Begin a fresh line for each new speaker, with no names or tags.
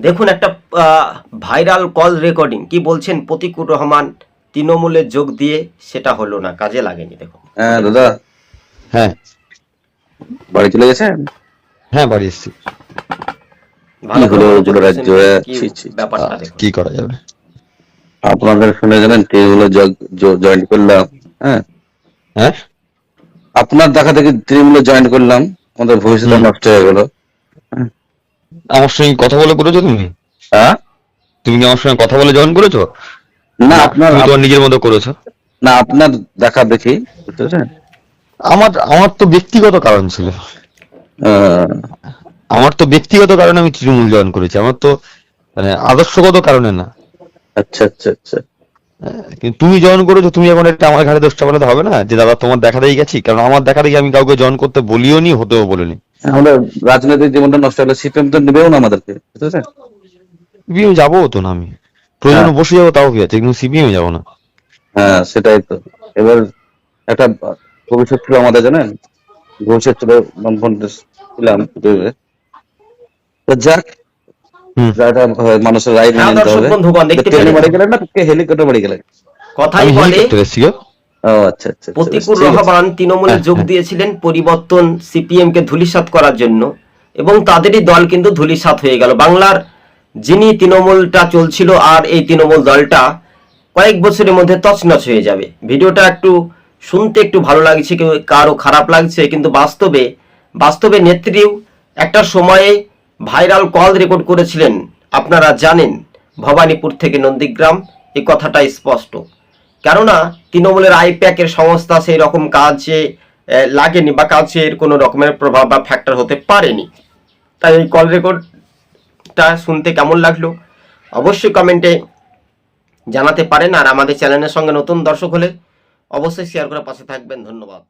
দেখুন একটা viral call recording, কি বলছেন প্রতিকুর রহমান তৃণমূলে যোগ দিয়ে সেটা হলো না, কাজে লাগেনি। দেখুন।
হ্যাঁ দাদা,
হ্যাঁ
বাড়ি চলে গেছেন?
হ্যাঁ বাড়ি এসেছি।
ভালো করে
হলো
বলুন,
পুরো
বলতেছেন
রাজ্য?
কি
ছি, ছি, ছি।
ব্যাপারটা দেখুন।
কি করা যাবে?
আপনাদের শুনে জানেন তৃণমূলে জয়েন করলাম। হ্যাঁ,
হ্যাঁ
আপনার দেখা দেখি তৃণমূলে জয়েন করলাম, আমাদের ভবিষ্যৎ
হুম।
নষ্ট হয়ে গেল।
আমার সঙ্গে কথা বলে করেছো তুমি?
হ্যাঁ,
তুমি কি আমার সঙ্গে কথা বলে জয়েন করেছো?
না
না,
আপনার
তুমি তোমার নিজের মতো করেছো।
না আপনার দেখা দেখি, বুঝতে পেরেছেন?
আমার আমার তো ব্যক্তিগত কারণ ছিল।
আহ,
আমার তো ব্যক্তিগত কারণে আমি তৃণমূল জয়েন করেছি, আমার তো মানে আদর্শগত কারণে না।
আচ্ছা আচ্ছা আচ্ছা।
কিন্তু তুমি জয়েন করেছো, তুমি এখন একটা আমার ঘাড়ে দোষটা বলাতে হবে না যে দাদা তোমার দেখা দেখি গেছি, কারণ আমার দেখা দেখি আমি কাউকে জয়েন করতে বলিও নি, হতেও বলিনি।
আমরা রাজনৈতিক জীবনটা নষ্ট হলে সিপিএম তো নেবেও না আমাদেরকে, বুঝতে পেরেছেন?
সিপিএম যাবো তো না, আমি প্রয়োজনে বসে যাবো তাও কি আছে, কিন্তু সিপিএম যাবো না।
হ্যাঁ সেটাই তো। এবার একটা ভবিষ্যৎ ছিল আমাদের, জানেন? ভবিষ্যৎ ছিল, বামফ্রন্টে ছিলাম। তো যাক,
হুম।
যাটা মানুষের রায়
হ্যাঁ
মেনে নিতে
দর্শক
হবে।
বন্ধুগণ, দেখতে
ট্রেনে
পেলেন,
বাড়ি গেলেন না হেলিকপ্টার বাড়ি গেলেন?
কথাই
আমি
বলে
হেলিকপ্টার এসেছি গো।
ও আচ্ছা আচ্ছা আচ্ছা, বেশ,
প্রতিকুর
ঠিক আছে।
রহমান তৃণমূলে
হ্যাঁ
যোগ
হ্যাঁ
দিয়েছিলেন পরিবর্তন সিপিএম কে ধূলিসাৎ করার জন্য, এবং তাদেরই দল কিন্তু ধূলিসাৎ হয়ে গেল। বাংলার যিনি তৃণমূলটা চলছিল আর এই তৃণমূল দলটা কয়েক বছরের মধ্যে তছনছ হয়ে যাবে। ভিডিওটা একটু শুনতে একটু ভালো লাগছে, কেউ কারো খারাপ লাগছে, কিন্তু বাস্তবে বাস্তবে নেত্রীও একটা সময়ে ভাইরাল কল রেকর্ড করেছিলেন, আপনারা জানেন, ভবানীপুর থেকে নন্দীগ্রাম। এই কথাটা স্পষ্ট, কেননা তৃণমূলের আইপ্যাকের সংস্থা সেই রকম কাজে লাগেনি বা কাজের কোনো রকমের প্রভাব বা ফ্যাক্টর হতে পারেনি। তাই এই কল রেকর্ডটা শুনতে কেমন লাগলো অবশ্যই কমেন্টে জানাতে পারেন। আর আমাদের চ্যানেলের সঙ্গে নতুন দর্শক হলে অবশ্যই শেয়ার করে পাশে থাকবেন। ধন্যবাদ।